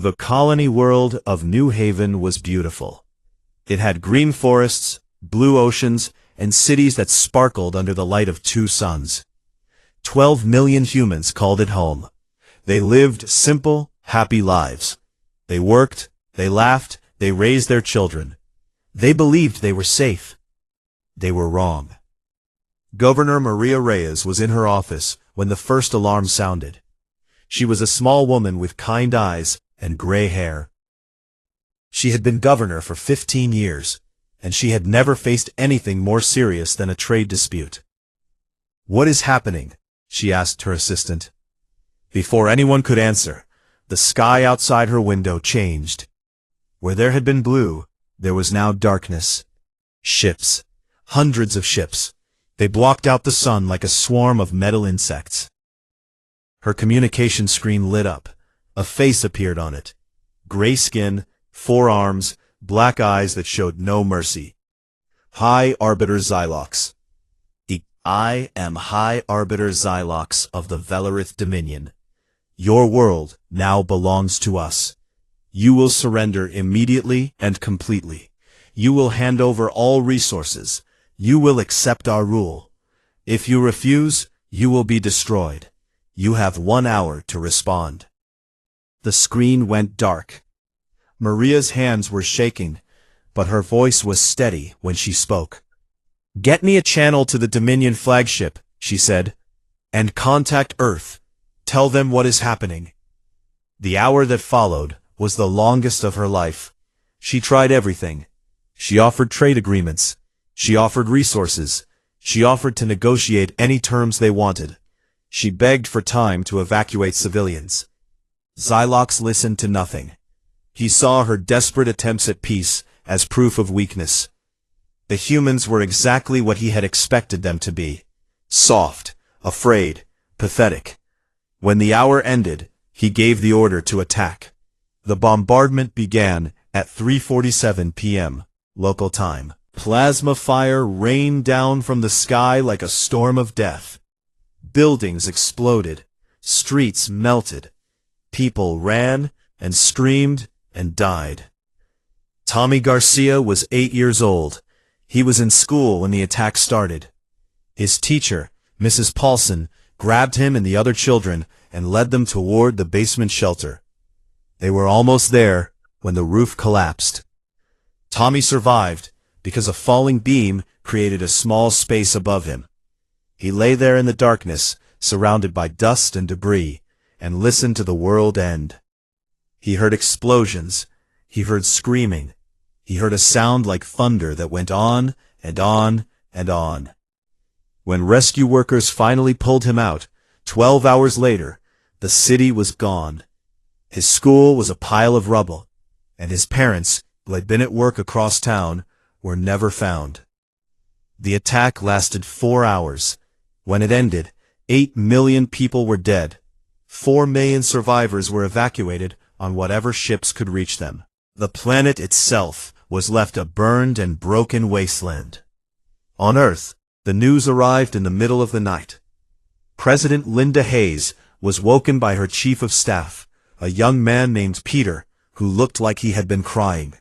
The colony world of New Haven was beautiful. It had green forests, blue oceans, and cities that sparkled under the light of two suns. 12 million humans called it home. They lived simple, happy lives. They worked, they laughed, they raised their children. They believed they were safe. They were wrong. Governor Maria Reyes was in her office when the first alarm sounded. She was a small woman with kind eyes and gray hair. She had been governor for 15 years, and she had never faced anything more serious than a trade dispute. "What is happening?" she asked her assistant. Before anyone could answer, the sky outside her window changed. Where there had been blue, there was now darkness. Ships. Hundreds of ships. They blocked out the sun like a swarm of metal insects. Her communication screen lit up. A face appeared on it. Gray skin, 4 arms, black eyes that showed no mercy. High Arbiter Xylox. I am High Arbiter Xylox of the Velarith Dominion. Your world now belongs to us. You will surrender immediately and completely. You will hand over all resources. You will accept our rule. If you refuse, you will be destroyed. You have 1 hour to respond. The screen went dark. Maria's hands were shaking, but her voice was steady when she spoke. "Get me a channel to the Dominion flagship," she said, "and contact Earth. Tell them what is happening." The hour that followed was the longest of her life. She tried everything. She offered trade agreements. She offered resources. She offered to negotiate any terms they wanted. She begged for time to evacuate civilians. Xylox listened to nothing. He saw her desperate attempts at peace as proof of weakness. The humans were exactly what he had expected them to be. Soft, afraid, pathetic. When the hour ended, he gave the order to attack. The bombardment began at 3:47 p.m. local time. Plasma fire rained down from the sky like a storm of death. Buildings exploded. Streets melted. People ran and screamed and died. Tommy Garcia was 8 years old. He was in school when the attack started. His teacher, Mrs. Paulson, grabbed him and the other children and led them toward the basement shelter. They were almost there when the roof collapsed. Tommy survived because a falling beam created a small space above him. He lay there in the darkness, surrounded by dust and debris, and listened to the world end. He heard explosions. He heard screaming. He heard a sound like thunder that went on and on and on. When rescue workers finally pulled him out, 12 hours later, the city was gone. His school was a pile of rubble, and his parents, who had been at work across town, were never found. The attack lasted 4 hours. When it ended, 8 million people were dead. 4 million survivors were evacuated on whatever ships could reach them. The planet itself was left a burned and broken wasteland. On Earth, the news arrived in the middle of the night. President Linda Hayes was woken by her chief of staff, a young man named Peter, who looked like he had been crying.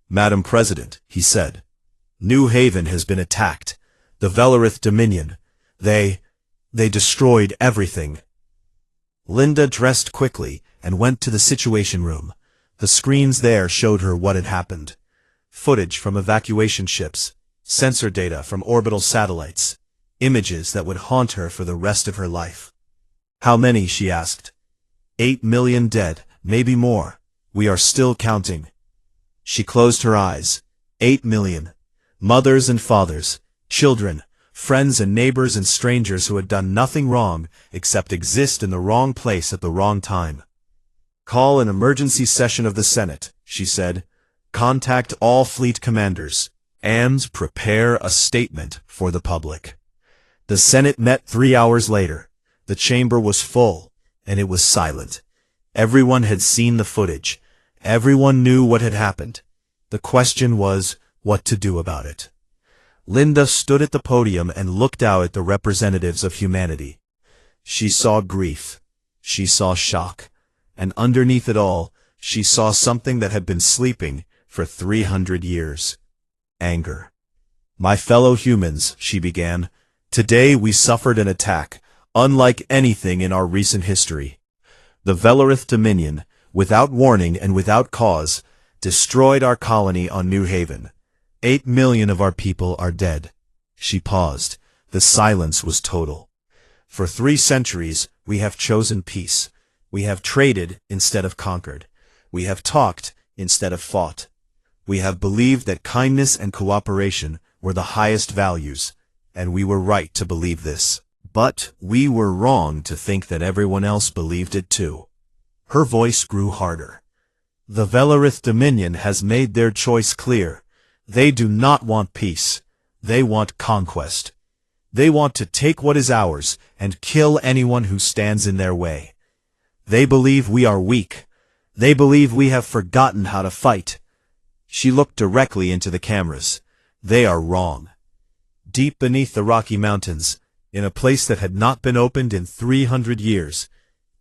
"Madam President," he said, "New Haven has been attacked. The Velarith Dominion. They destroyed everything." Linda dressed quickly and went to the Situation Room. The screens there showed her what had happened. Footage from evacuation ships, sensor data from orbital satellites, images that would haunt her for the rest of her life. "How many?" she asked. 8 million dead, maybe more. We are still counting." She closed her eyes. 8 million. Mothers and fathers, children, friends and neighbors and strangers who had done nothing wrong except exist in the wrong place at the wrong time. "Call an emergency session of the Senate," she said. "Contact all fleet commanders, and prepare a statement for the public." The Senate met 3 hours later. The chamber was full, and it was silent. Everyone had seen the footage. Everyone knew what had happened. The question was what to do about it. Linda stood at the podium and looked out at the representatives of humanity. She saw grief. She saw shock. And underneath it all, she saw something that had been sleeping for 300 years. Anger. "My fellow humans," she began, "today we suffered an attack, unlike anything in our recent history. The Velarith Dominion, without warning and without cause, destroyed our colony on New Haven. 8 million of our people are dead." She paused. The silence was total. "For 3 centuries, we have chosen peace. We have traded instead of conquered. We have talked instead of fought. We have believed that kindness and cooperation were the highest values, and we were right to believe this. But we were wrong to think that everyone else believed it too." Her voice grew harder. "The Velarith Dominion has made their choice clear. They do not want peace. They want conquest. They want to take what is ours and kill anyone who stands in their way. They believe we are weak. They believe we have forgotten how to fight." She looked directly into the cameras. "They are wrong." Deep beneath the Rocky Mountains, in a place that had not been opened in 300 years,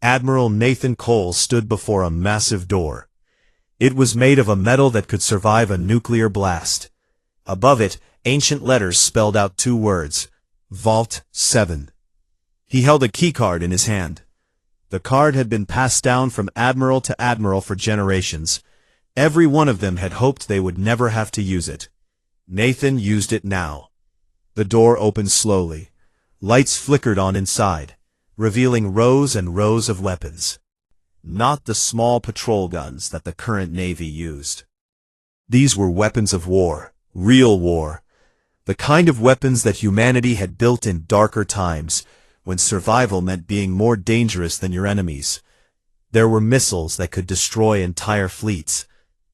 Admiral Nathan Cole stood before a massive door. It was made of a metal that could survive a nuclear blast. Above it, ancient letters spelled out 2 words: Vault 7. He held a keycard in his hand. The card had been passed down from admiral to admiral for generations. Every one of them had hoped they would never have to use it. Nathan used it now. The door opened slowly. Lights flickered on inside, revealing rows and rows of weapons. Not the small patrol guns that the current Navy used. These were weapons of war, real war. The kind of weapons that humanity had built in darker times, when survival meant being more dangerous than your enemies. There were missiles that could destroy entire fleets.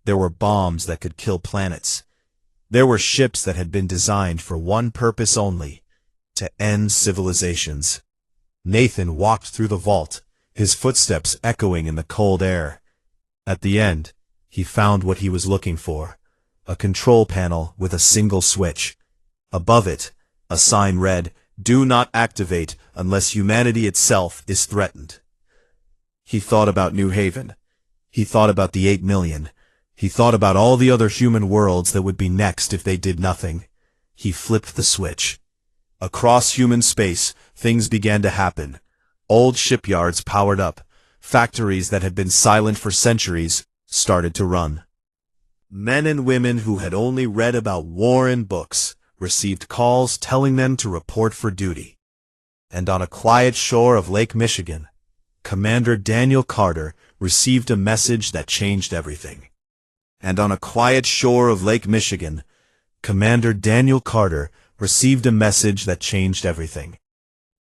There were bombs that could kill planets. There were ships that had been designed for one purpose only: to end civilizations. Nathan walked through the vault, his footsteps echoing in the cold air. At the end, he found what he was looking for: a control panel with a single switch. Above it, a sign read, "Do not activate unless humanity itself is threatened." He thought about New Haven. He thought about the 8 million. He thought about all the other human worlds that would be next if they did nothing. He flipped the switch. Across human space, things began to happen. Old shipyards powered up. Factories that had been silent for centuries started to run. Men and women who had only read about war in books received calls telling them to report for duty. And on a quiet shore of Lake Michigan, Commander Daniel Carter received a message that changed everything. And on a quiet shore of Lake Michigan, Commander Daniel Carter received a message that changed everything.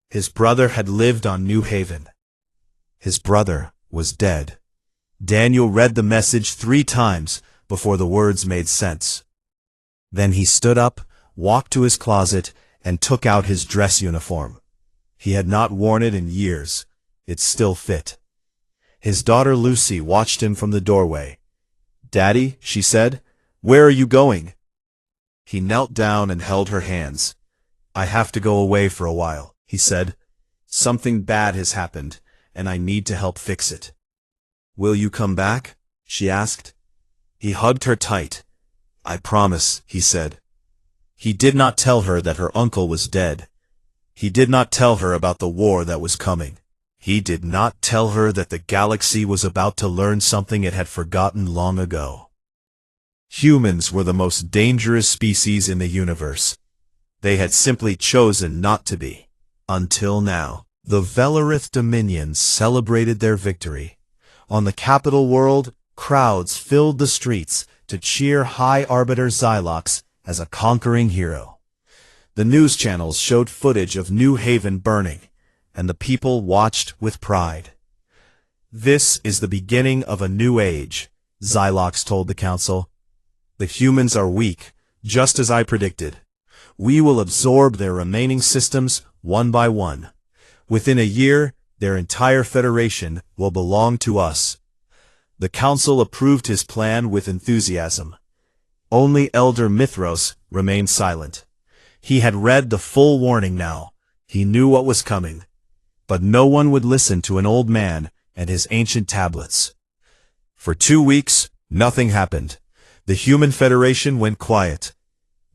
His brother had lived on New Haven. His brother was dead. Daniel read the message 3 times before the words made sense. Then he stood up, walked to his closet, and took out his dress uniform. He had not worn it in years. It still fit. His daughter Lucy watched him from the doorway. "Daddy," she said, "where are you going?" He knelt down and held her hands. "I have to go away for a while," he said. "Something bad has happened, and I need to help fix it." "Will you come back?" she asked. He hugged her tight. "I promise," he said. He did not tell her that her uncle was dead. He did not tell her about the war that was coming. He did not tell her that the galaxy was about to learn something it had forgotten long ago. Humans were the most dangerous species in the universe. They had simply chosen not to be. Until now, the Velarith Dominion celebrated their victory. On the capital world, crowds filled the streets to cheer High Arbiter Xylox as a conquering hero. The news channels showed footage of New Haven burning, and the people watched with pride. "This is the beginning of a new age," Xylox told the council. "The humans are weak, just as I predicted. We will absorb their remaining systems one by one. Within a year, their entire federation will belong to us." The council approved his plan with enthusiasm. Only Elder Mithros remained silent. He had read the full warning now. He knew what was coming. But no one would listen to an old man and his ancient tablets. For 2 weeks, nothing happened. The Human Federation went quiet.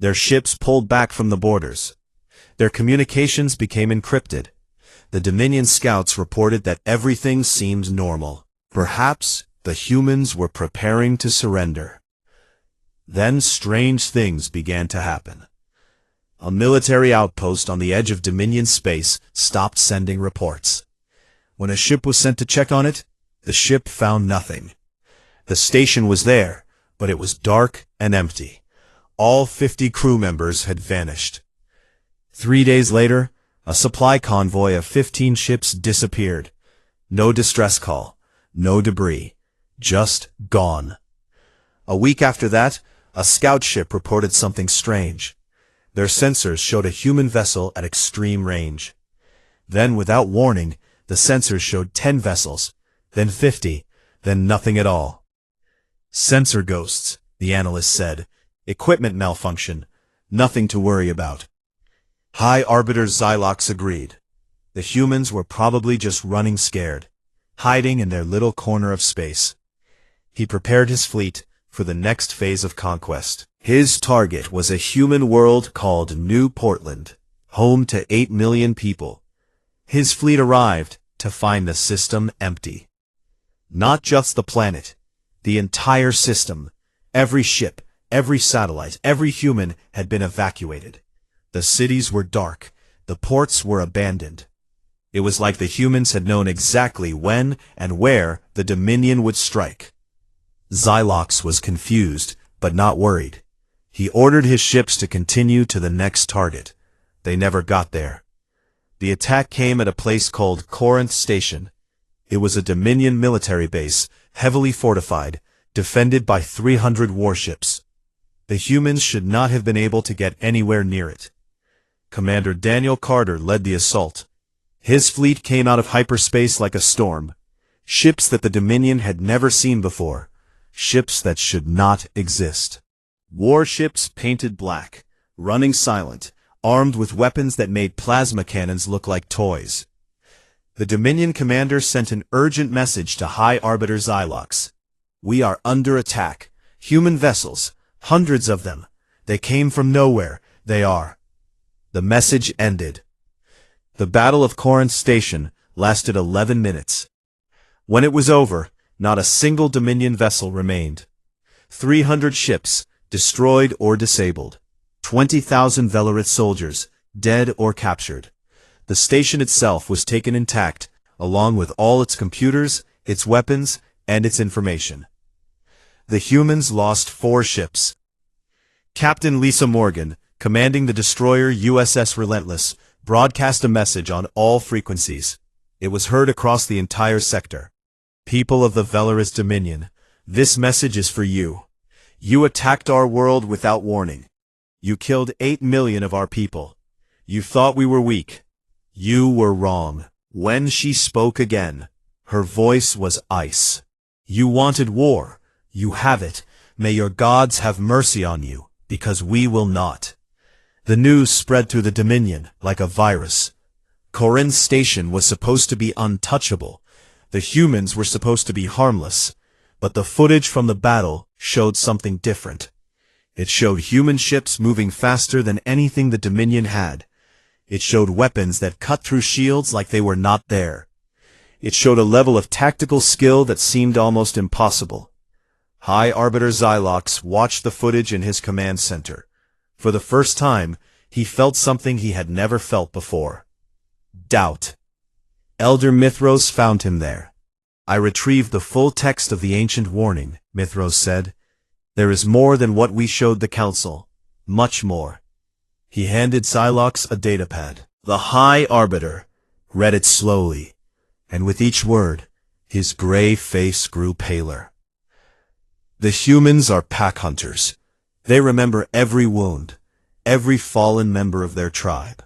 Their ships pulled back from the borders. Their communications became encrypted. The Dominion scouts reported that everything seemed normal. Perhaps the humans were preparing to surrender. Then strange things began to happen. A military outpost on the edge of Dominion space stopped sending reports. When a ship was sent to check on it, the ship found nothing. The station was there, but it was dark and empty. All 50 crew members had vanished. 3 days later, a supply convoy of 15 ships disappeared. No distress call, no debris, just gone. A week after that, a scout ship reported something strange. Their sensors showed a human vessel at extreme range. Then, without warning, the sensors showed 10 vessels, then 50, then nothing at all. Sensor ghosts, the analyst said. Equipment malfunction. Nothing to worry about. High Arbiter Xylox agreed. The humans were probably just running scared, hiding in their little corner of space. He prepared his fleet for the next phase of conquest. His target was a human world called New Portland, home to 8 million people. His fleet arrived to find the system empty. Not just the planet, the entire system, every ship, every satellite, every human had been evacuated. The cities were dark, the ports were abandoned. It was like the humans had known exactly when and where the Dominion would strike. Xylox was confused, but not worried. He ordered his ships to continue to the next target. They never got there. The attack came at a place called Corinth Station. It was a Dominion military base, heavily fortified, defended by 300 warships. The humans should not have been able to get anywhere near it. Commander Daniel Carter led the assault. His fleet came out of hyperspace like a storm. Ships that the Dominion had never seen before. Ships that should not exist. Warships painted black, running silent, armed with weapons that made plasma cannons look like toys. The Dominion commander sent an urgent message to High Arbiter Xylox. We are under attack. Human vessels, hundreds of them. They came from nowhere. They are. The message ended. The Battle of Corinth Station lasted 11 minutes. When it was over, not a single Dominion vessel remained. 300 ships, destroyed or disabled. 20,000 Velarith soldiers, dead or captured. The station itself was taken intact, along with all its computers, its weapons, and its information. The humans lost 4 ships. Captain Lisa Morgan, commanding the destroyer USS Relentless, broadcast a message on all frequencies. It was heard across the entire sector. People of the Velarith Dominion, this message is for you. You attacked our world without warning. You killed 8 million of our people. You thought we were weak. You were wrong. When she spoke again, her voice was ice. You wanted war. You have it. May your gods have mercy on you, because we will not. The news spread through the Dominion like a virus. Corinth Station was supposed to be untouchable. The humans were supposed to be harmless. But the footage from the battle showed something different. It showed human ships moving faster than anything the Dominion had. It showed weapons that cut through shields like they were not there. It showed a level of tactical skill that seemed almost impossible. High Arbiter Xylox watched the footage in his command center. For the first time, he felt something he had never felt before. Doubt. Elder Mithros found him there. I retrieved the full text of the ancient warning, Mithros said. There is more than what we showed the council. Much more. He handed Xylox a datapad. The High Arbiter read it slowly, and with each word, his gray face grew paler. The humans are pack hunters. They remember every wound, every fallen member of their tribe.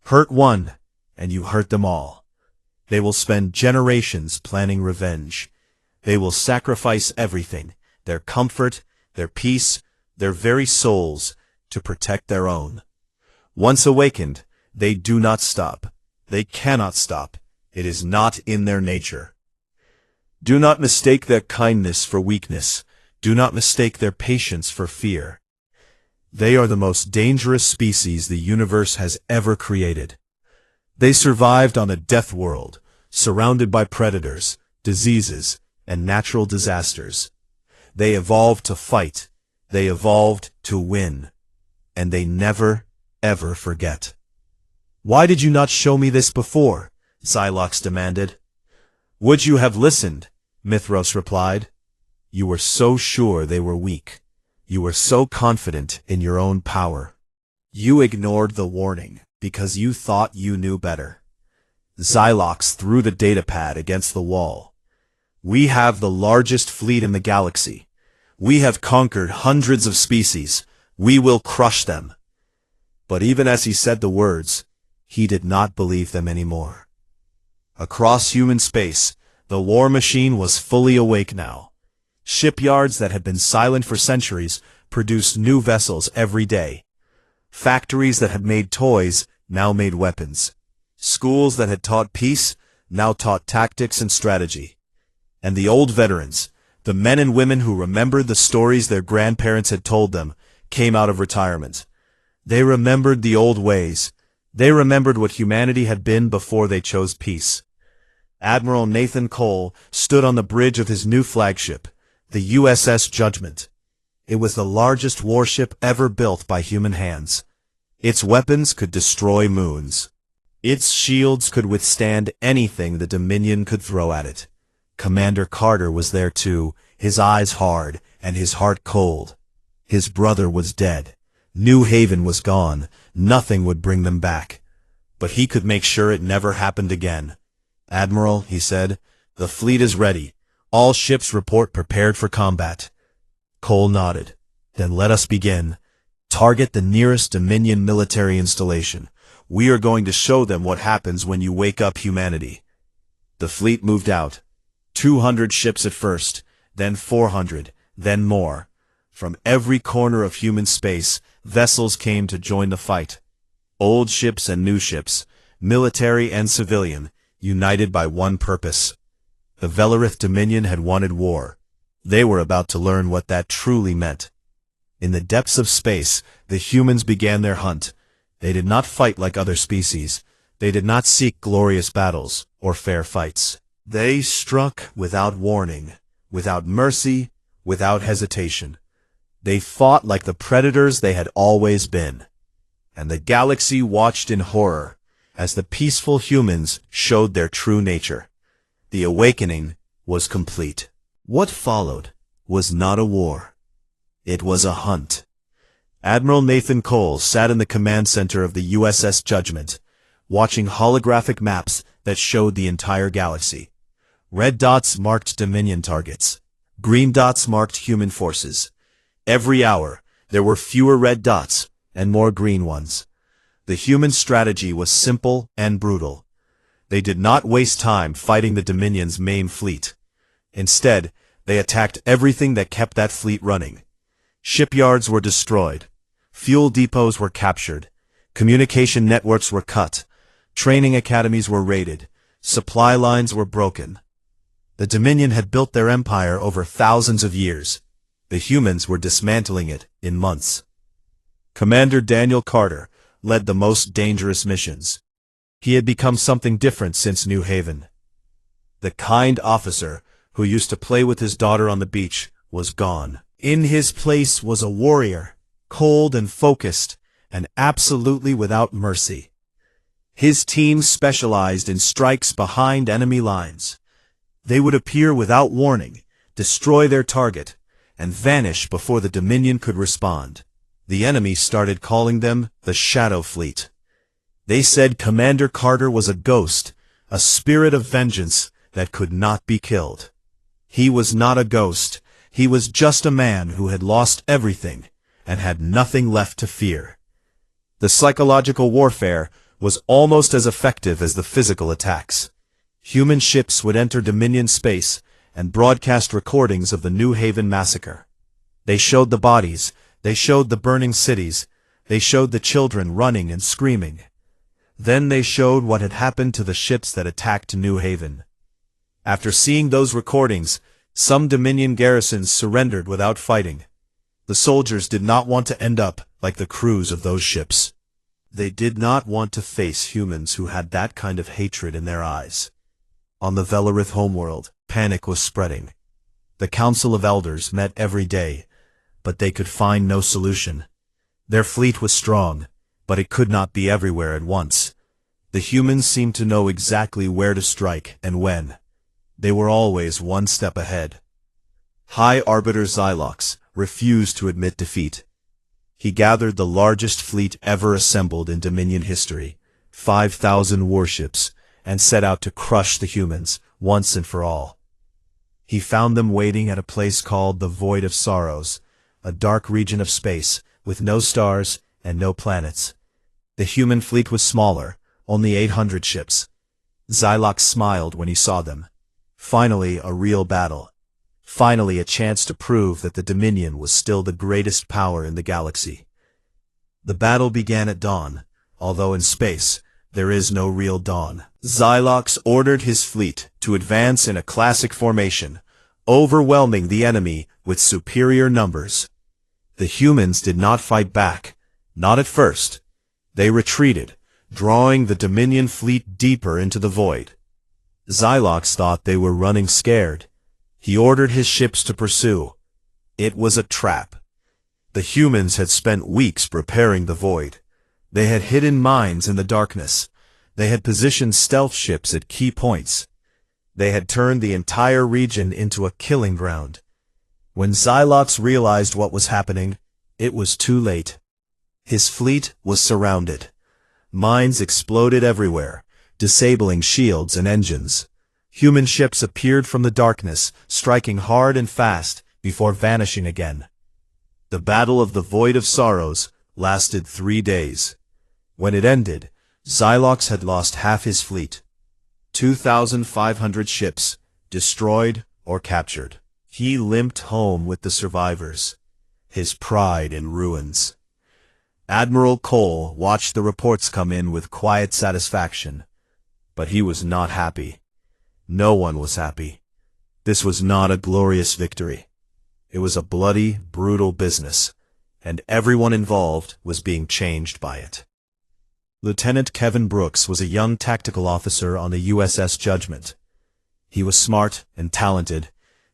Hurt one, and you hurt them all. They will spend generations planning revenge. They will sacrifice everything, their comfort, their peace, their very souls, to protect their own. Once awakened, they do not stop. They cannot stop. It is not in their nature. Do not mistake their kindness for weakness. Do not mistake their patience for fear. They are the most dangerous species the universe has ever created. They survived on a death world, surrounded by predators, diseases, and natural disasters. They evolved to fight. They evolved to win. And they never, ever forget. Why did you not show me this before? Psylocke demanded. Would you have listened? Mithros replied. You were so sure they were weak. You were so confident in your own power. You ignored the warning because you thought you knew better. Xylox threw the datapad against the wall. We have the largest fleet in the galaxy. We have conquered hundreds of species. We will crush them. But even as he said the words, he did not believe them anymore. Across human space, the war machine was fully awake now. Shipyards that had been silent for centuries produced new vessels every day. Factories that had made toys now made weapons. Schools that had taught peace now taught tactics and strategy. And the old veterans, the men and women who remembered the stories their grandparents had told them, came out of retirement. They remembered the old ways. They remembered what humanity had been before they chose peace. Admiral Nathan Cole stood on the bridge of his new flagship, the USS Judgment. It was the largest warship ever built by human hands. Its weapons could destroy moons. Its shields could withstand anything the Dominion could throw at it. Commander Carter was there too, his eyes hard and his heart cold. His brother was dead. New Haven was gone. Nothing would bring them back. But he could make sure it never happened again. Admiral, he said, the fleet is ready. All ships report prepared for combat. Cole nodded. Then let us begin. Target the nearest Dominion military installation. We are going to show them what happens when you wake up humanity. The fleet moved out. 200 ships at first, then 400, then more. From every corner of human space, vessels came to join the fight. Old ships and new ships, military and civilian, united by one purpose. The Velarith Dominion had wanted war. They were about to learn what that truly meant. In the depths of space, the humans began their hunt. They did not fight like other species. They did not seek glorious battles or fair fights. They struck without warning, without mercy, without hesitation. They fought like the predators they had always been. And the galaxy watched in horror as the peaceful humans showed their true nature. The awakening was complete. What followed was not a war. It was a hunt. Admiral Nathan Cole sat in the command center of the USS Judgment, watching holographic maps that showed the entire galaxy. Red dots marked Dominion targets. Green dots marked human forces. Every hour, there were fewer red dots and more green ones. The human strategy was simple and brutal. They did not waste time fighting the Dominion's main fleet. Instead, they attacked everything that kept that fleet running. Shipyards were destroyed. Fuel depots were captured. Communication networks were cut. Training academies were raided. Supply lines were broken. The Dominion had built their empire over thousands of years. The humans were dismantling it in months. Commander Daniel Carter led the most dangerous missions. He had become something different since New Haven. The kind officer who used to play with his daughter on the beach was gone. In his place was a warrior, cold and focused, and absolutely without mercy. His team specialized in strikes behind enemy lines. They would appear without warning, destroy their target, and vanish before the Dominion could respond. The enemy started calling them the Shadow Fleet. They said Commander Carter was a ghost, a spirit of vengeance that could not be killed. He was not a ghost. He was just a man who had lost everything and had nothing left to fear. The psychological warfare was almost as effective as the physical attacks. Human ships would enter Dominion space and broadcast recordings of the New Haven massacre. They showed the bodies, they showed the burning cities, they showed the children running and screaming. Then they showed what had happened to the ships that attacked New Haven. After seeing those recordings, some Dominion garrisons surrendered without fighting. The soldiers did not want to end up like the crews of those ships. They did not want to face humans who had that kind of hatred in their eyes. On the Velarith homeworld, panic was spreading. The Council of Elders met every day, but they could find no solution. Their fleet was strong, but it could not be everywhere at once. The humans seemed to know exactly where to strike and when. They were always one step ahead. High Arbiter Xylox refused to admit defeat. He gathered the largest fleet ever assembled in Dominion history, 5,000 warships, and set out to crush the humans once and for all. He found them waiting at a place called the Void of Sorrows, a dark region of space with no stars and no planets. The human fleet was smaller, only 800 ships. Xylox smiled when he saw them. Finally, a real battle. Finally, a chance to prove that the Dominion was still the greatest power in the galaxy. The battle began at dawn, although in space, there is no real dawn. Xylox ordered his fleet to advance in a classic formation, overwhelming the enemy with superior numbers. The humans did not fight back, not at first. They retreated, drawing the Dominion fleet deeper into the void. Xylox thought they were running scared. He ordered his ships to pursue. It was a trap. The humans had spent weeks preparing the void. They had hidden mines in the darkness. They had positioned stealth ships at key points. They had turned the entire region into a killing ground. When Xylox realized what was happening, it was too late. His fleet was surrounded. Mines exploded everywhere, disabling shields and engines. Human ships appeared from the darkness, striking hard and fast before vanishing again. The Battle of the Void of Sorrows lasted 3 days. When it ended, Xylox had lost half his fleet. 2,500 ships, destroyed or captured. He limped home with the survivors, his pride in ruins. Admiral Cole watched the reports come in with quiet satisfaction, but he was not happy. No one was happy. This was not a glorious victory. It was a bloody, brutal business, and everyone involved was being changed by it. Lieutenant Kevin Brooks was a young tactical officer on the USS Judgment. He was smart and talented,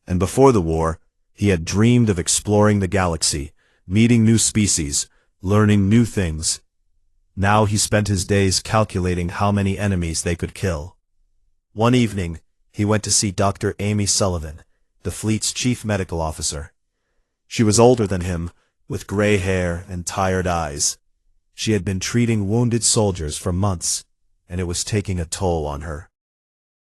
and before the war, he had dreamed of exploring the galaxy, meeting new species, learning new things. Now he spent his days calculating how many enemies they could kill. One evening, he went to see Dr. Amy Sullivan, the fleet's chief medical officer. She was older than him, with gray hair and tired eyes. She had been treating wounded soldiers for months, and it was taking a toll on her.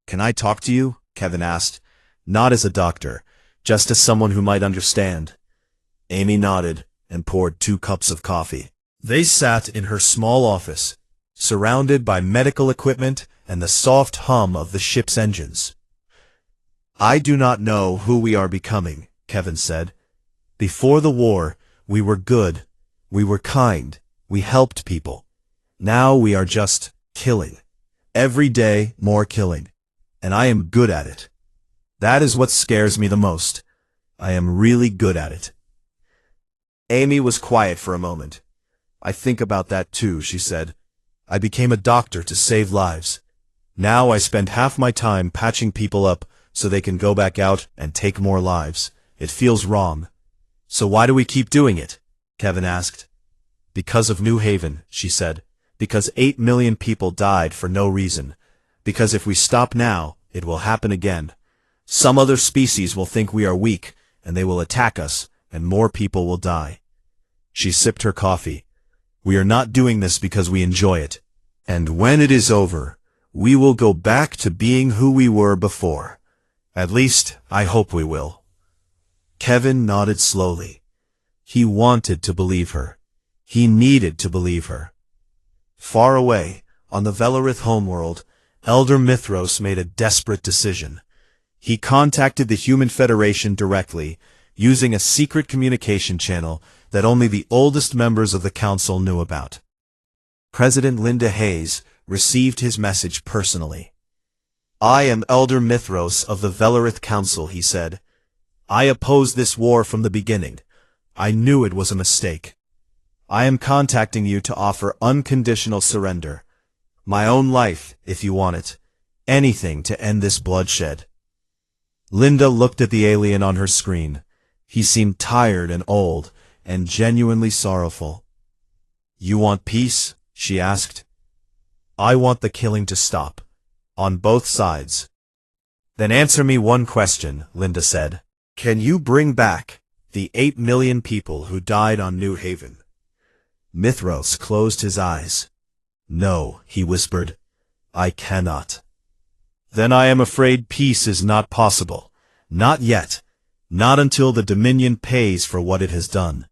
"Can I talk to you?" Kevin asked. "Not as a doctor, just as someone who might understand." Amy nodded and poured 2 cups of coffee. They sat in her small office, surrounded by medical equipment and the soft hum of the ship's engines. "I do not know who we are becoming," Kevin said. "Before the war, we were good, we were kind, we helped people. Now we are just killing. Every day, more killing. And I am good at it. That is what scares me the most. I am really good at it." Amy was quiet for a moment. "I think about that too," she said. "I became a doctor to save lives. Now I spend half my time patching people up so they can go back out and take more lives. It feels wrong." "So why do we keep doing it?" Kevin asked. "Because of New Haven," she said. "Because 8 million people died for no reason. Because if we stop now, it will happen again. Some other species will think we are weak, and they will attack us, and more people will die." She sipped her coffee. "We are not doing this because we enjoy it. And when it is over, we will go back to being who we were before. At least, I hope we will." Kevin nodded slowly. He wanted to believe her. He needed to believe her. Far away, on the Velarith homeworld, Elder Mithros made a desperate decision. He contacted the Human Federation directly, using a secret communication channel that only the oldest members of the Council knew about. President Linda Hayes received his message personally. I am Elder Mithros of the Velarith Council, he said. I opposed this war from the beginning. I knew it was a mistake. I am contacting you to offer unconditional surrender. My own life, if you want it. Anything to end this bloodshed. Linda looked at the alien on her screen. He seemed tired and old, and genuinely sorrowful. You want peace? She asked. I want the killing to stop. On both sides. Then answer me one question, Linda said. Can you bring back the 8 million people who died on New Haven? Mithros closed his eyes. No, he whispered. I cannot. Then I am afraid peace is not possible. Not yet. Not until the Dominion pays for what it has done.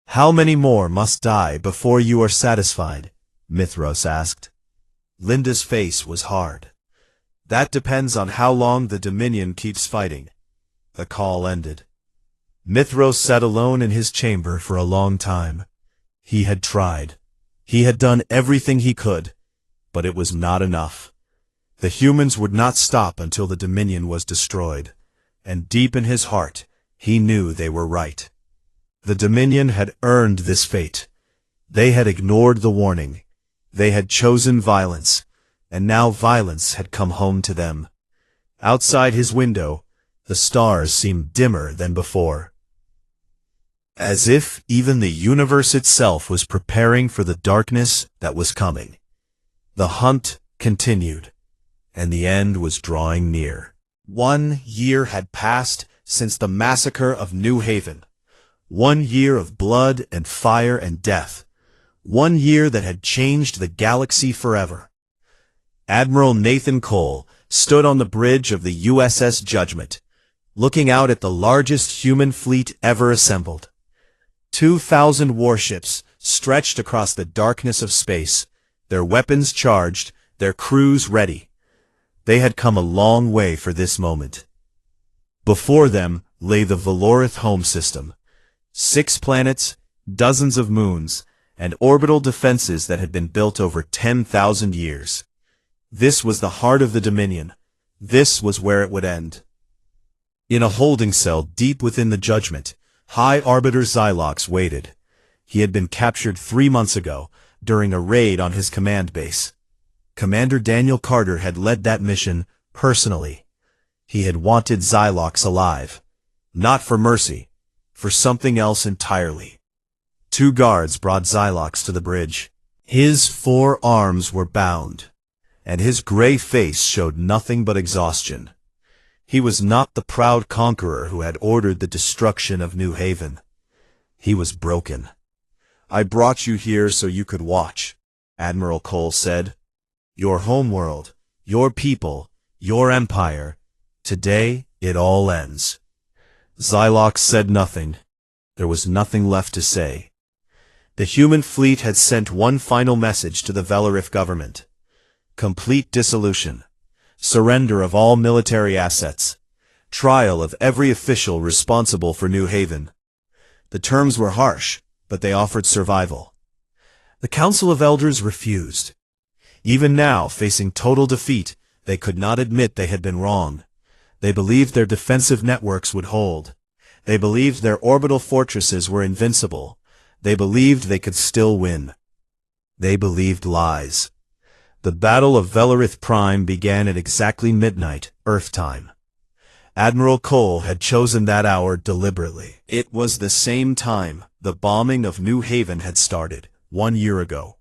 How many more must die before you are satisfied? Mithros asked. Linda's face was hard. That depends on how long the Dominion keeps fighting. The call ended. Mithros sat alone in his chamber for a long time. He had tried. He had done everything he could, but it was not enough. The humans would not stop until the Dominion was destroyed, and deep in his heart, he knew they were right. The Dominion had earned this fate. They had ignored the warning. They had chosen violence, and now violence had come home to them. Outside his window, the stars seemed dimmer than before. As if even the universe itself was preparing for the darkness that was coming. The hunt continued, and the end was drawing near. 1 year had passed since the massacre of New Haven. 1 year of blood and fire and death. 1 year that had changed the galaxy forever. Admiral Nathan Cole stood on the bridge of the USS Judgment, looking out at the largest human fleet ever assembled. 2,000 warships stretched across the darkness of space, their weapons charged, their crews ready. They had come a long way for this moment. Before them lay the Velarith home system. 6 planets, dozens of moons, and orbital defenses that had been built over 10,000 years. This was the heart of the Dominion. This was where it would end. In a holding cell deep within the Judgment, High Arbiter Xylox waited. He had been captured 3 months ago, during a raid on his command base. Commander Daniel Carter had led that mission personally. He had wanted Xylox alive. Not for mercy, for something else entirely. 2 guards brought Xylox to the bridge. His 4 arms were bound, and his gray face showed nothing but exhaustion. He was not the proud conqueror who had ordered the destruction of New Haven. He was broken. I brought you here so you could watch, Admiral Cole said. Your homeworld, your people, your empire. Today, it all ends. Xylox said nothing. There was nothing left to say. The human fleet had sent one final message to the Velarith government. Complete dissolution. Surrender of all military assets. Trial of every official responsible for New Haven. The terms were harsh, but they offered survival. The Council of Elders refused. Even now, facing total defeat, they could not admit they had been wrong. They believed their defensive networks would hold. They believed their orbital fortresses were invincible. They believed they could still win. They believed lies. The Battle of Velarith Prime began at exactly midnight, Earth time. Admiral Cole had chosen that hour deliberately. It was the same time the bombing of New Haven had started, 1 year ago.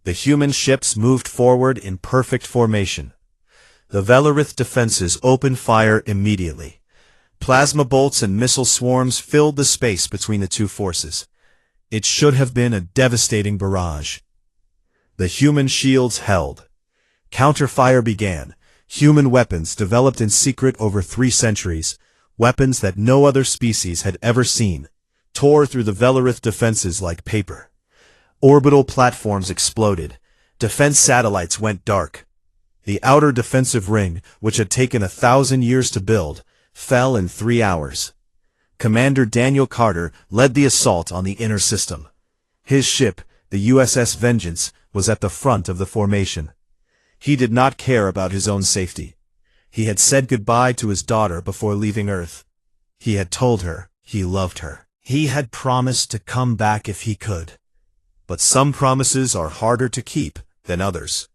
The human ships moved forward in perfect formation. The Velarith defenses opened fire immediately. Plasma bolts and missile swarms filled the space between the 2 forces. It should have been a devastating barrage. The human shields held. Counterfire began. Human weapons developed in secret over 3 centuries, weapons that no other species had ever seen, tore through the Velarith defenses like paper. Orbital platforms exploded. Defense satellites went dark. The outer defensive ring, which had taken 1,000 years to build, fell in 3 hours. Commander Daniel Carter led the assault on the inner system. His ship, the USS Vengeance, was at the front of the formation. He did not care about his own safety. He had said goodbye to his daughter before leaving Earth. He had told her he loved her. He had promised to come back if he could. But some promises are harder to keep than others.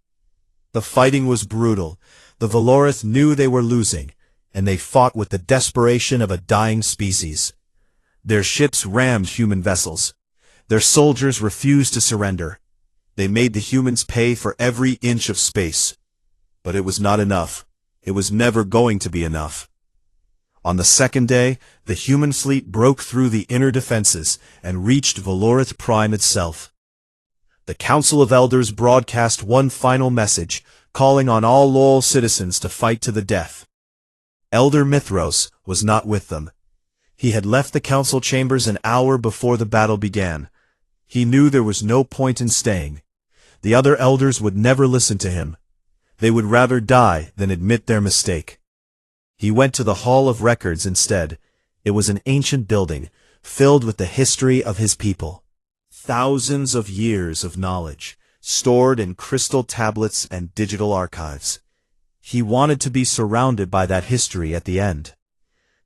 The fighting was brutal. The Valorith knew they were losing, and they fought with the desperation of a dying species. Their ships rammed human vessels. Their soldiers refused to surrender. They made the humans pay for every inch of space. But it was not enough. It was never going to be enough. On the second day, the human fleet broke through the inner defenses and reached Valorith Prime itself. The Council of Elders broadcast one final message, calling on all loyal citizens to fight to the death. Elder Mithros was not with them. He had left the council chambers an hour before the battle began. He knew there was no point in staying. The other elders would never listen to him. They would rather die than admit their mistake. He went to the Hall of Records instead. It was an ancient building, filled with the history of his people. Thousands of years of knowledge, stored in crystal tablets and digital archives. He wanted to be surrounded by that history at the end.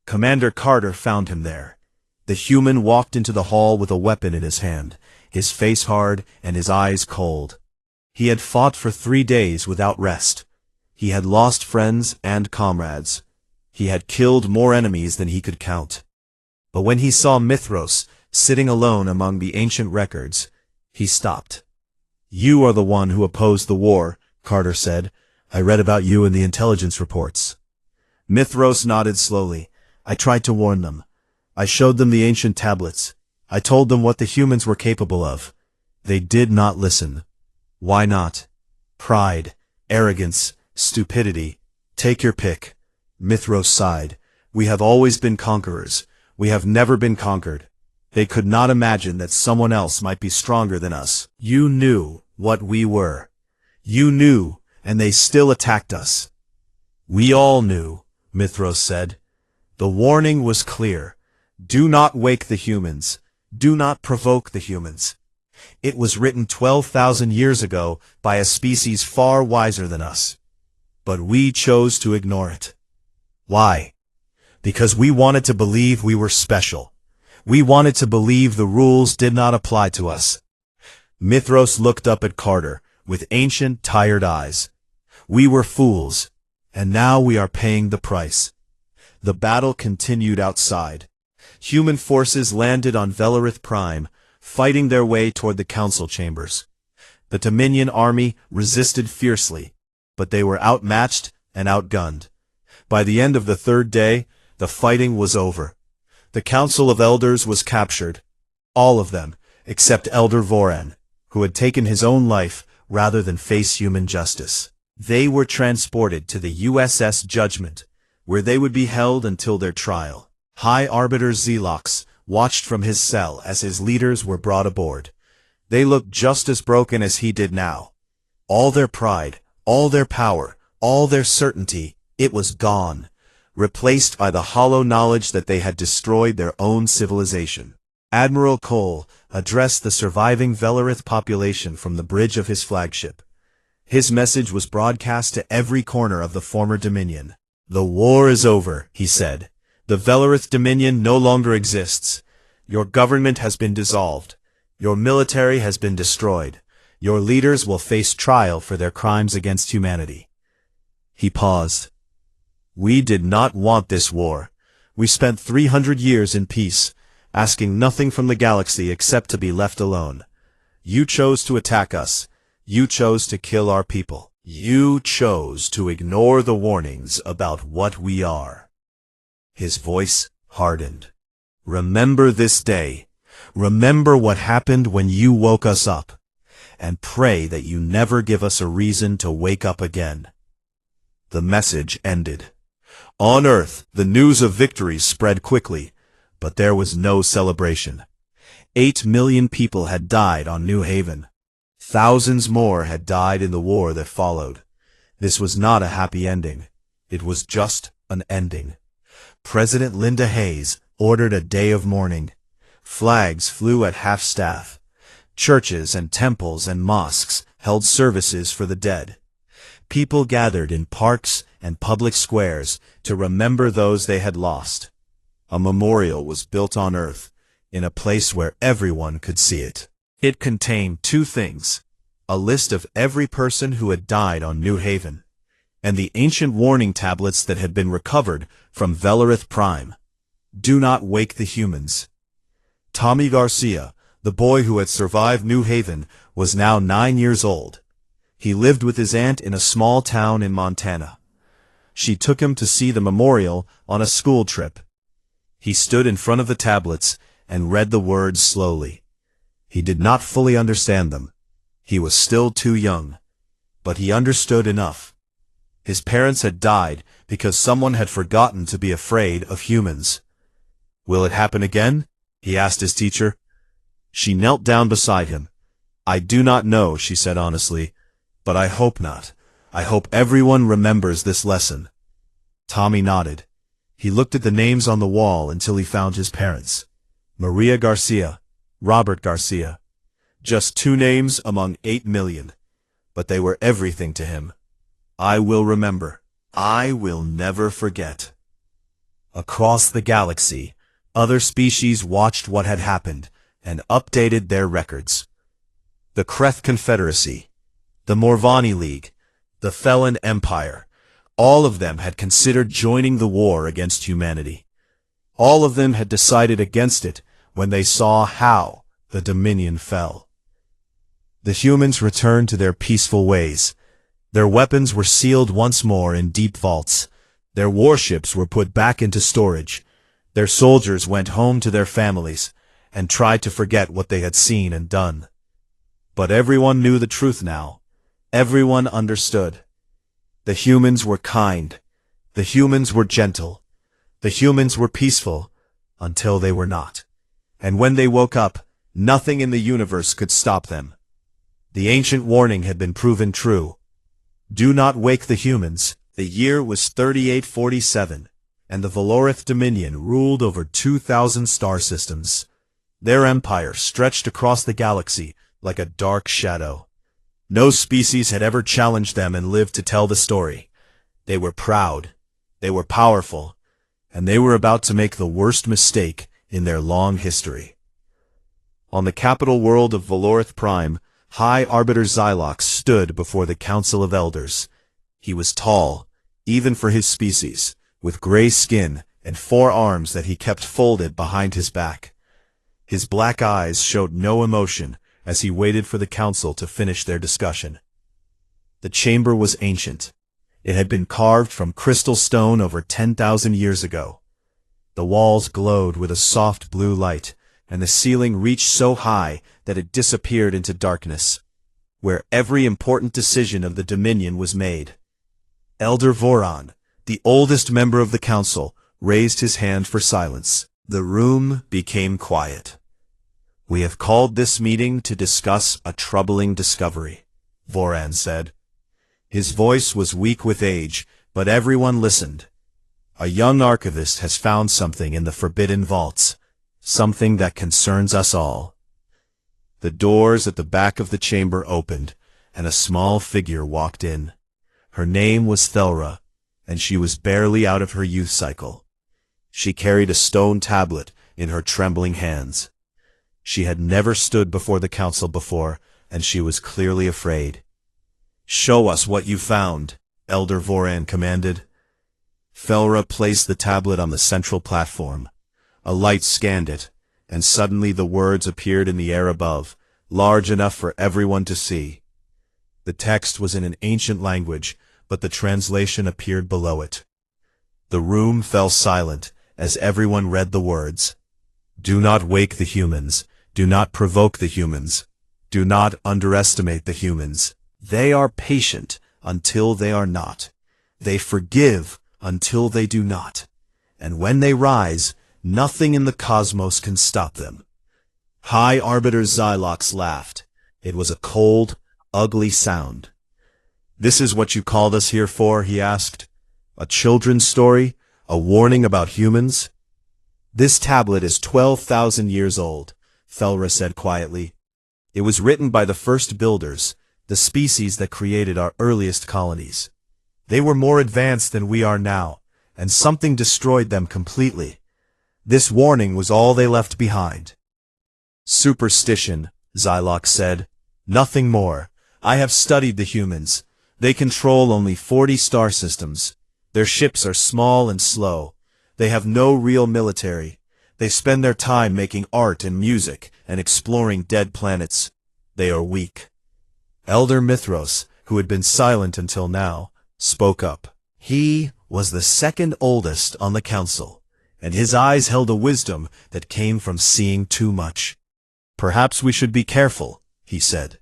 Commander Carter found him there. The human walked into the hall with a weapon in his hand, his face hard and his eyes cold. He had fought for 3 days without rest. He had lost friends and comrades. He had killed more enemies than he could count. But when he saw Mithros sitting alone among the ancient records, he stopped. "You are the one who opposed the war," Carter said. "I read about you in the intelligence reports." Mithros nodded slowly. "I tried to warn them. I showed them the ancient tablets. I told them what the humans were capable of. They did not listen. Why not? Pride, arrogance, stupidity. Take your pick." Mithros sighed. "We have always been conquerors. We have never been conquered. They could not imagine that someone else might be stronger than us. You knew what we were. You knew, and they still attacked us." "We all knew," Mithros said. "The warning was clear. Do not wake the humans. Do not provoke the humans. It was written 12,000 years ago by a species far wiser than us. But we chose to ignore it. Why? Because we wanted to believe we were special. We wanted to believe the rules did not apply to us." Mithros looked up at Carter with ancient, tired eyes. "We were fools, and now we are paying the price." The battle continued outside. Human forces landed on Valorith Prime, fighting their way toward the council chambers. The Dominion army resisted fiercely, but they were outmatched and outgunned. By the end of the third day, the fighting was over. The Council of Elders was captured. All of them, except Elder Voran, who had taken his own life rather than face human justice. They were transported to the USS Judgment, where they would be held until their trial. High Arbiter Zelox watched from his cell as his leaders were brought aboard. They looked just as broken as he did now. All their pride, all their power, all their certainty, it was gone, replaced by the hollow knowledge that they had destroyed their own civilization. Admiral Cole addressed the surviving Valorith population from the bridge of his flagship. His message was broadcast to every corner of the former Dominion. "The war is over," he said. "The Valorith Dominion no longer exists. Your government has been dissolved. Your military has been destroyed. Your leaders will face trial for their crimes against humanity." He paused. "We did not want this war. We spent 300 years in peace, asking nothing from the galaxy except to be left alone. You chose to attack us. You chose to kill our people. You chose to ignore the warnings about what we are." His voice hardened. "Remember this day. Remember what happened when you woke us up. And pray that you never give us a reason to wake up again." The message ended. On Earth, the news of victory spread quickly, but there was no celebration. 8 million people had died on New Haven. Thousands more had died in the war that followed. This was not a happy ending. It was just an ending. President Linda Hayes ordered a day of mourning. Flags flew at half-staff. Churches and temples and mosques held services for the dead. People gathered in parks and public squares to remember those they had lost. A memorial was built on Earth, in a place where everyone could see it. It contained two things: a list of every person who had died on New Haven, and the ancient warning tablets that had been recovered from Velorith Prime. Do not wake the humans. Tommy Garcia, the boy who had survived New Haven, was now 9 years old. He lived with his aunt in a small town in Montana. She took him to see the memorial on a school trip. He stood in front of the tablets and read the words slowly. He did not fully understand them. He was still too young. But he understood enough. His parents had died because someone had forgotten to be afraid of humans. "Will it happen again?" he asked his teacher. She knelt down beside him. "I do not know," she said honestly, "but I hope not. I hope everyone remembers this lesson." Tommy nodded. He looked at the names on the wall until he found his parents. Maria Garcia, Robert Garcia. Just 2 names among 8 million. But they were everything to him. I will remember. I will never forget. Across the galaxy, other species watched what had happened and updated their records. The Kreth Confederacy, the Morvani League, the Felon Empire, all of them had considered joining the war against humanity. All of them had decided against it when they saw how the Dominion fell. The humans returned to their peaceful ways. Their weapons were sealed once more in deep vaults. Their warships were put back into storage. Their soldiers went home to their families and tried to forget what they had seen and done. But everyone knew the truth now. Everyone understood. The humans were kind. The humans were gentle. The humans were peaceful until they were not. And when they woke up, nothing in the universe could stop them. The ancient warning had been proven true. Do not wake the humans. The year was 3847, and the Velorith Dominion ruled over 2,000 star systems. Their empire stretched across the galaxy like a dark shadow. No species had ever challenged them and lived to tell the story. They were proud, they were powerful, and they were about to make the worst mistake in their long history. On the capital world of Velorith Prime, High Arbiter Xylox stood before the Council of Elders. He was tall, even for his species, with gray skin and 4 arms that he kept folded behind his back. His black eyes showed no emotion as he waited for the council to finish their discussion. The chamber was ancient. It had been carved from crystal stone over 10,000 years ago. The walls glowed with a soft blue light, and the ceiling reached so high that it disappeared into darkness, where every important decision of the Dominion was made. Elder Voron, the oldest member of the council, raised his hand for silence. The room became quiet. "We have called this meeting to discuss a troubling discovery," Voron said. His voice was weak with age, but everyone listened. "A young archivist has found something in the Forbidden Vaults, something that concerns us all." The doors at the back of the chamber opened, and a small figure walked in. Her name was Thelra, and she was barely out of her youth cycle. She carried a stone tablet in her trembling hands. She had never stood before the council before, and she was clearly afraid. "Show us what you found," Elder Voron commanded. Thelra placed the tablet on the central platform. A light scanned it, and suddenly the words appeared in the air above, large enough for everyone to see. The text was in an ancient language, but the translation appeared below it. The room fell silent as everyone read the words. "Do not wake the humans. Do not provoke the humans. Do not underestimate the humans. They are patient until they are not. They forgive until they do not. And when they rise, nothing in the cosmos can stop them." High Arbiter Xylox laughed. It was a cold, ugly sound. "This is what you called us here for?" he asked. "A children's story? A warning about humans?" "This tablet is 12,000 years old," Thelra said quietly. "It was written by the first builders, the species that created our earliest colonies. They were more advanced than we are now, and something destroyed them completely. This warning was all they left behind. Superstition, Xylox said. Nothing more. I have studied the humans. They control only 40 star systems. Their ships are small and slow. They have no real military. They spend their time making art and music and exploring dead planets. They are weak. Elder Mithros, who had been silent until now, spoke up. He was the second oldest on the council, and his eyes held a wisdom that came from seeing too much. Perhaps we should be careful, he said.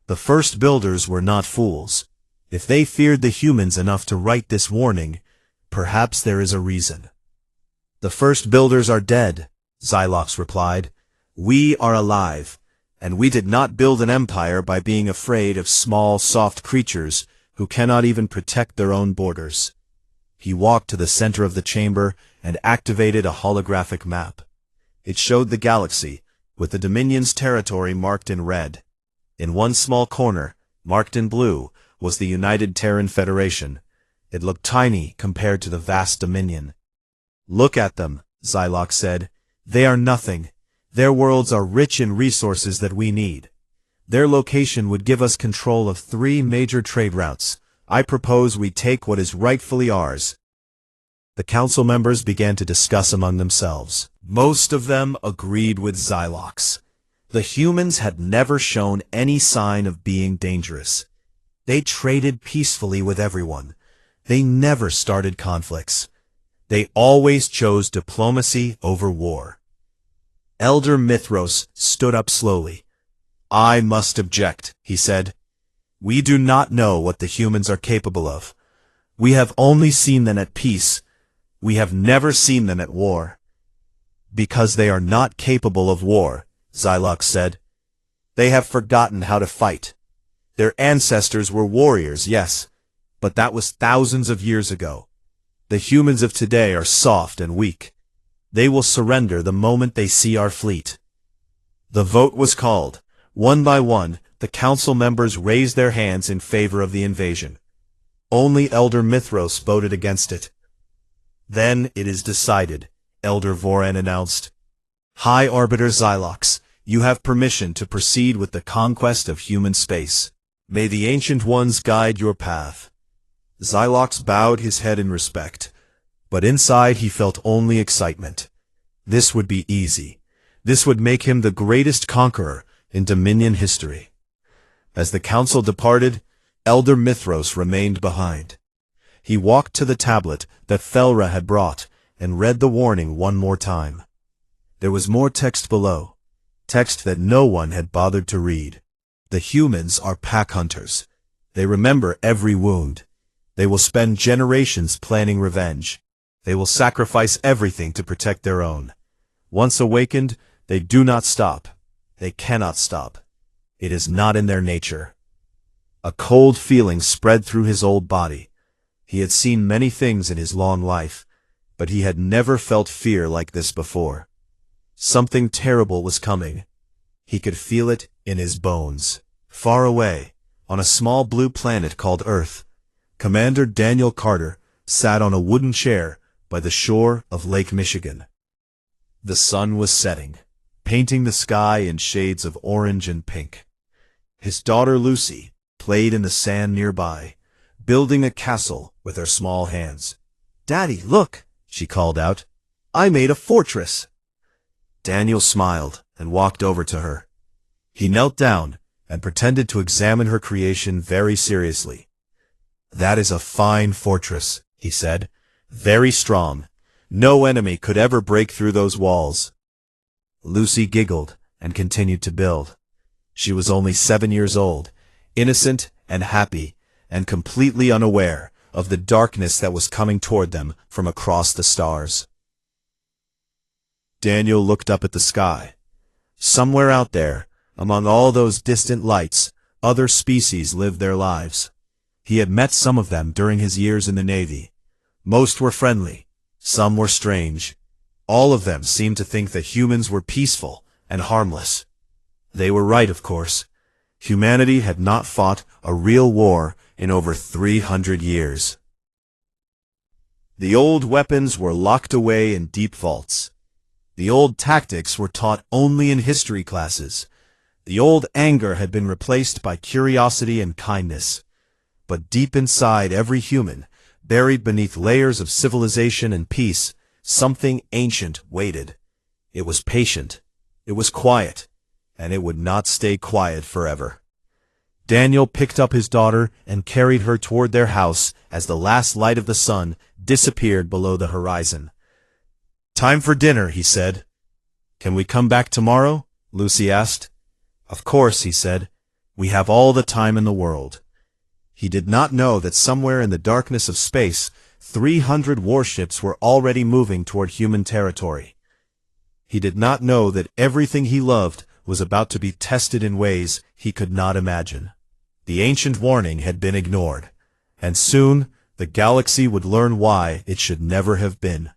The first builders were not fools. If they feared the humans enough to write this warning, perhaps there is a reason. The first builders are dead, Xylox replied. We are alive, and we did not build an empire by being afraid of small, soft creatures who cannot even protect their own borders. He walked to the center of the chamber and activated a holographic map. It showed the galaxy, with the Dominion's territory marked in red. In one small corner, marked in blue, was the United Terran Federation. It looked tiny compared to the vast Dominion. Look at them, Xylox said. They are nothing. Their worlds are rich in resources that we need. Their location would give us control of 3 major trade routes. I propose we take what is rightfully ours. The council members began to discuss among themselves. Most of them agreed with Xylox. The humans had never shown any sign of being dangerous. They traded peacefully with everyone. They never started conflicts. They always chose diplomacy over war. Elder Mithros stood up slowly. I must object, he said. We do not know what the humans are capable of. We have only seen them at peace. We have never seen them at war. Because they are not capable of war, Xylox said. They have forgotten how to fight. Their ancestors were warriors, yes, but that was thousands of years ago. The humans of today are soft and weak. They will surrender the moment they see our fleet. The vote was called. One by one, the council members raised their hands in favor of the invasion. Only Elder Mithros voted against it. Then it is decided, Elder Voran announced. High Arbiter Xylox, you have permission to proceed with the conquest of human space. May the Ancient Ones guide your path. Xylox bowed his head in respect, but inside he felt only excitement. This would be easy. This would make him the greatest conqueror in Dominion history. As the council departed, Elder Mithros remained behind. He walked to the tablet that Felra had brought and read the warning one more time. There was more text below, text that no one had bothered to read. The humans are pack hunters. They remember every wound. They will spend generations planning revenge. They will sacrifice everything to protect their own. Once awakened, they do not stop. They cannot stop. It is not in their nature. A cold feeling spread through his old body. He had seen many things in his long life, but he had never felt fear like this before. Something terrible was coming. He could feel it in his bones. Far away, on a small blue planet called Earth, Commander Daniel Carter sat on a wooden chair by the shore of Lake Michigan. The sun was setting, painting the sky in shades of orange and pink. His daughter Lucy played in the sand nearby, building a castle with her small hands. "Daddy, look," she called out. "I made a fortress." Daniel smiled and walked over to her. He knelt down and pretended to examine her creation very seriously. "That is a fine fortress," he said. "Very strong. No enemy could ever break through those walls." Lucy giggled and continued to build. She was only 7 years old, innocent and happy, and completely unaware of the darkness that was coming toward them from across the stars. Daniel looked up at the sky. Somewhere out there, among all those distant lights, other species lived their lives. He had met some of them during his years in the Navy. Most were friendly, some were strange. All of them seemed to think that humans were peaceful and harmless. They were right, of course. Humanity had not fought a real war in over 300 years. The old weapons were locked away in deep vaults. The old tactics were taught only in history classes. The old anger had been replaced by curiosity and kindness. But deep inside every human, buried beneath layers of civilization and peace, something ancient waited. It was patient, it was quiet, and it would not stay quiet forever. Daniel picked up his daughter and carried her toward their house as the last light of the sun disappeared below the horizon. "Time for dinner," he said. "Can we come back tomorrow?" Lucy asked. "Of course," he said. "We have all the time in the world." He did not know that somewhere in the darkness of space, 300 warships were already moving toward human territory. He did not know that everything he loved was about to be tested in ways he could not imagine. The ancient warning had been ignored, and soon the galaxy would learn why it should never have been.